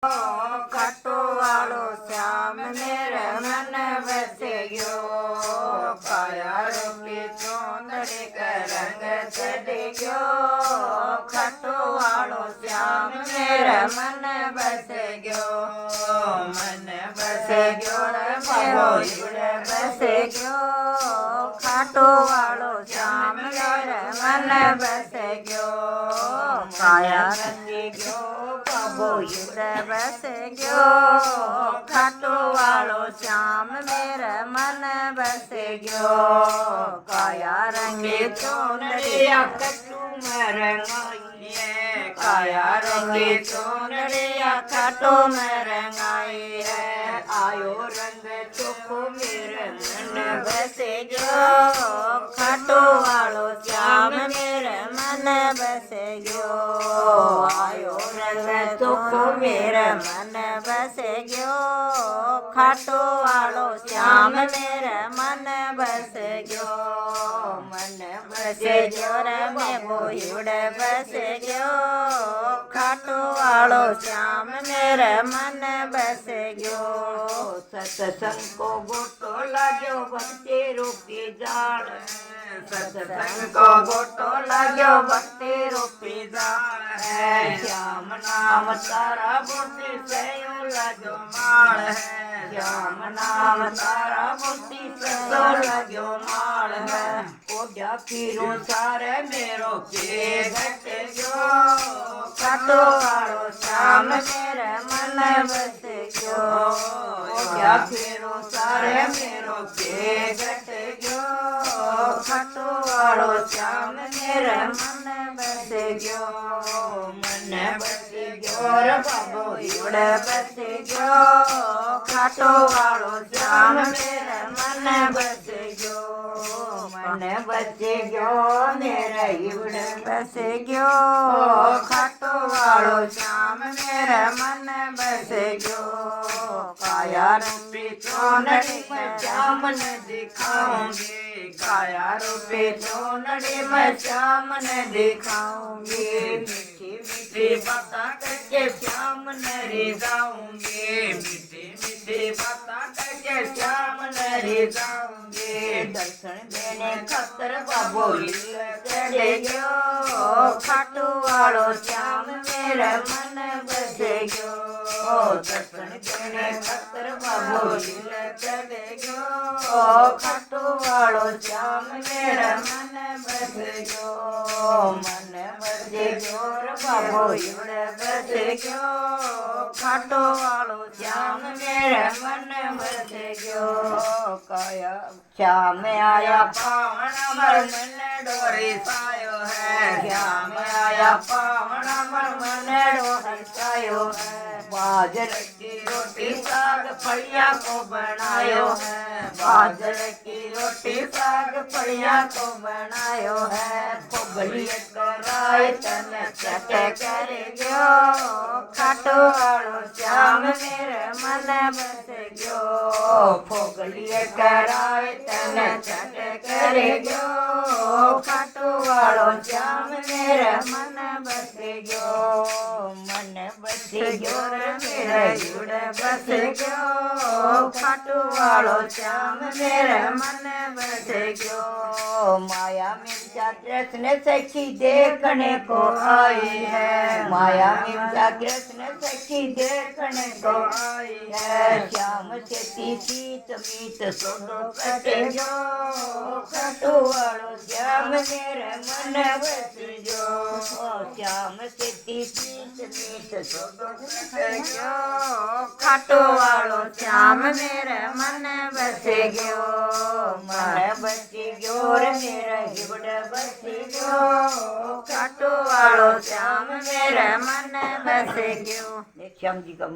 खाटू वालो श्याम मेरे मन बस गयो। काया रूपी चूंदड़ी का रंग चढ़ गयो। खाटू वालो श्याम मेरे मन बस गयो। मन बस गयो रे बाबो रे बस गयो। खाटू वालो श्याम मेरे मन बस गयो। काया रंगी गयो बाबो रे बस गयो। खाटू वालो श्याम मेरे मन बस गयो। काया रंगी चूनड़िया खाटू मेरे रंगाई। काया रंगी चूनड़िया खाटू मेरे रंगाई है। आयो रंग चोखो मेरे मन बस गयो। खाटू वालो श्याम मेरे मन बस गयो। आयो रंग चोखो मेरे मन बस गयो। खाटू वालो श्याम मेरे मन बस गयो। मन बस गयो रे मेघो हिवड़े बस गयो। खाटू वालो श्याम मेरे मन बस गयो। सत्संग को गोटो लाग्यो भक्ति रूपी जाल। सत्संग को गोटो लाग्यो भक्ति रूपी जाल है। श्याम नाम तारा बुद्धि से लाग्यो माल है। श्याम नाम तारा बुद्धि से लाग्यो माल है। ओढ़ा फिरूं सारे मेरो के घट गयो। खाटू वालो श्याम मेरे मन बस गयो। ओढ़ा फिरूं सारे मेरो के घट गयो। खाटू वालो श्याम मेरे मन बस गयो। मन बस गयो रे बाबो हिवड़े बस गयो। खाटू वालो श्याम मेरे मन बस गयो। मन बस गयो मेरे हिवड़े बस गयो। खाटू वालो श्याम मेरे मन बस गयो। काया रूपी चूनड़ी में श्याम ने दिखाऊंगी। काया रूपी चूनड़ी में श्याम ने दिखाऊंगी। मीठी मीठी बातें करके श्याम ने रिझाऊंगी। मीठी मीठी बातें करके श्याम ने रिझाऊंगी। दर्शन देने खातर बाबो चढ़ गयो। खाटू वालो श्याम मेरे मन बस गयो। दर्शन देने खातर बाबो चढ़ गयो। खाटू वालो श्याम मेरे मन बस गयो। मन बस गयो रे बाबो हिवड़े बस गयो। खाटू वालो श्याम मेरे मन बस गयो। काया श्याम आया पावन अमर मन डोरी सायो है। श्याम आया पावन अमर मन डोरी सायो है। बाजर की रोटी साग फलिया को बनायो है। बाजर की रोटी साग फलिया को बनायो है। फोगली कराए तने चट कर गयो। खाटू वालो श्याम मेरे मन बस गयो। फोगली कराए तने चट कर गयो। खाटू वालो श्याम मेरे मन बस गयो। मन बस गयो रे मेरे हिवड़े बस गयो। खाटू वालो श्याम मेरे मन बस गयो। माया मिर्चा कृष्ण सखी देखने को आई है। माया मिर्चा कृष्ण सखी देखने को आई है। श्याम से सीत मीत सोडो कट गयो। खाटू वालो श्याम मेरे मन बस गयो। श्याम से सीत मीत सोडो कट गयो। खाटू वालो श्याम मेरे मन बस गयो। मन बस गयो रे मेरा हिवड़े बस गयो। खाटू वालो श्याम मेरे मन बस गयो। श्याम जी का